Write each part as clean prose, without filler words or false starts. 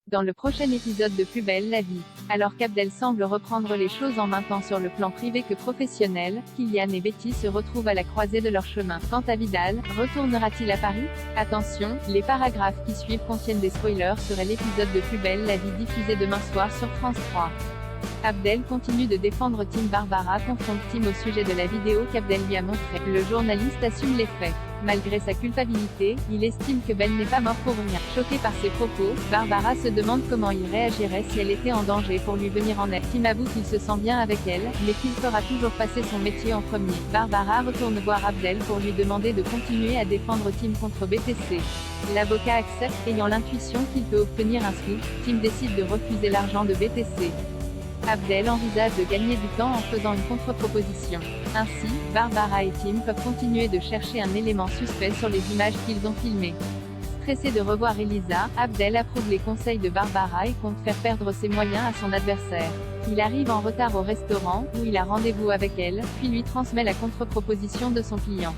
Dans le prochain épisode de Plus belle la vie, alors qu'Abdel semble reprendre les choses en main tant sur le plan privé que professionnel, Kylian et Betty se retrouvent à la croisée de leur chemin. Quant à Vidal, retournera-t-il à Paris? Attention, les paragraphes qui suivent contiennent des spoilers sur l'épisode de Plus belle la vie diffusé demain soir sur France 3. Abdel continue de défendre Tim. Barbara confronte Tim au sujet de la vidéo qu'Abdel lui a montrée. Le journaliste assume les faits. Malgré sa culpabilité, il estime que Ben n'est pas mort pour rien. Choquée par ses propos, Barbara se demande comment il réagirait si elle était en danger pour lui venir en aide. Tim avoue qu'il se sent bien avec elle, mais qu'il fera toujours passer son métier en premier. Barbara retourne voir Abdel pour lui demander de continuer à défendre Tim contre BTC. L'avocat accepte, ayant l'intuition qu'il peut obtenir un scoop. Tim décide de refuser l'argent de BTC. Abdel envisage de gagner du temps en faisant une contre-proposition. Ainsi, Barbara et Tim peuvent continuer de chercher un élément suspect sur les images qu'ils ont filmées. Stressé de revoir Elisa, Abdel approuve les conseils de Barbara et compte faire perdre ses moyens à son adversaire. Il arrive en retard au restaurant, où il a rendez-vous avec elle, puis lui transmet la contre-proposition de son client.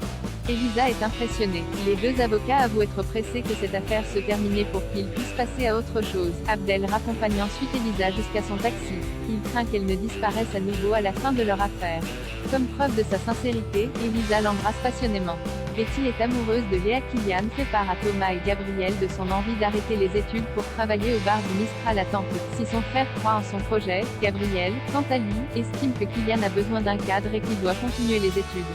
Elisa est impressionnée. Les deux avocats avouent être pressés que cette affaire se termine pour qu'ils puissent passer à autre chose. Abdel raccompagne ensuite Elisa jusqu'à son taxi. Il craint qu'elle ne disparaisse à nouveau à la fin de leur affaire. Comme preuve de sa sincérité, Elisa l'embrasse passionnément. Betty est amoureuse de Léa. Kylian fait part à Thomas et Gabriel de son envie d'arrêter les études pour travailler au bar du Mistral à Temple. Si son frère croit en son projet, Gabriel, quant à lui, estime que Kylian a besoin d'un cadre et qu'il doit continuer les études.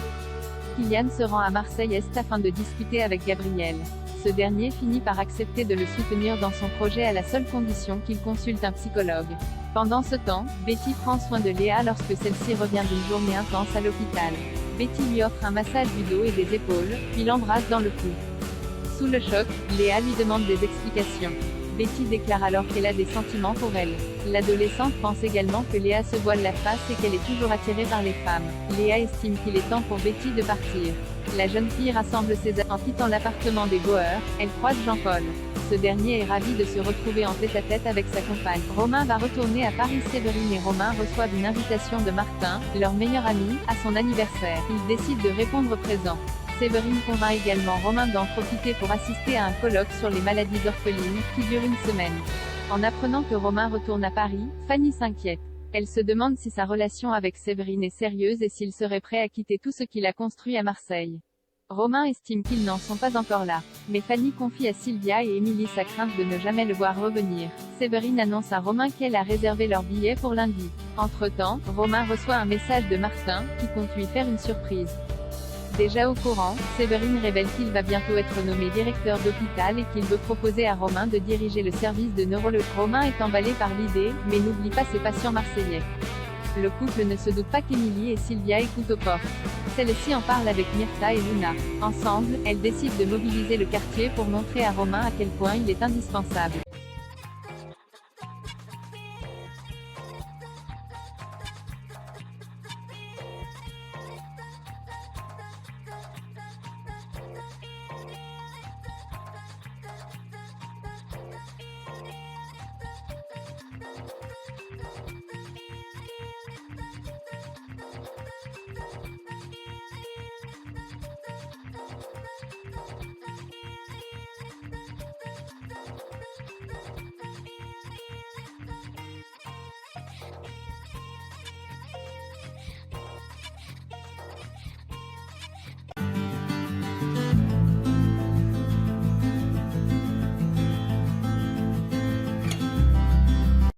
Kylian se rend à Marseille-Est afin de discuter avec Gabriel. Ce dernier finit par accepter de le soutenir dans son projet à la seule condition qu'il consulte un psychologue. Pendant ce temps, Betty prend soin de Léa lorsque celle-ci revient d'une journée intense à l'hôpital. Betty lui offre un massage du dos et des épaules, puis l'embrasse dans le cou. Sous le choc, Léa lui demande des explications. Betty déclare alors qu'elle a des sentiments pour elle. L'adolescente pense également que Léa se voile la face et qu'elle est toujours attirée par les femmes. Léa estime qu'il est temps pour Betty de partir. La jeune fille rassemble ses amis. En quittant l'appartement des Bauer, elle croise Jean-Paul. Ce dernier est ravi de se retrouver en tête-à-tête avec sa compagne. Romain va retourner à Paris. Séverine et Romain reçoivent une invitation de Martin, leur meilleur ami, à son anniversaire. Ils décident de répondre présent. Séverine convainc également Romain d'en profiter pour assister à un colloque sur les maladies orphelines, qui dure une semaine. En apprenant que Romain retourne à Paris, Fanny s'inquiète. Elle se demande si sa relation avec Séverine est sérieuse et s'il serait prêt à quitter tout ce qu'il a construit à Marseille. Romain estime qu'ils n'en sont pas encore là. Mais Fanny confie à Sylvia et Émilie sa crainte de ne jamais le voir revenir. Séverine annonce à Romain qu'elle a réservé leur billet pour lundi. Entre-temps, Romain reçoit un message de Martin, qui compte lui faire une surprise. Déjà au courant, Séverine révèle qu'il va bientôt être nommé directeur d'hôpital et qu'il veut proposer à Romain de diriger le service de neurologie. Romain est emballé par l'idée, mais n'oublie pas ses patients marseillais. Le couple ne se doute pas qu'Émilie et Sylvia écoutent aux portes. Celle-ci en parle avec Myrtha et Luna. Ensemble, elles décident de mobiliser le quartier pour montrer à Romain à quel point il est indispensable.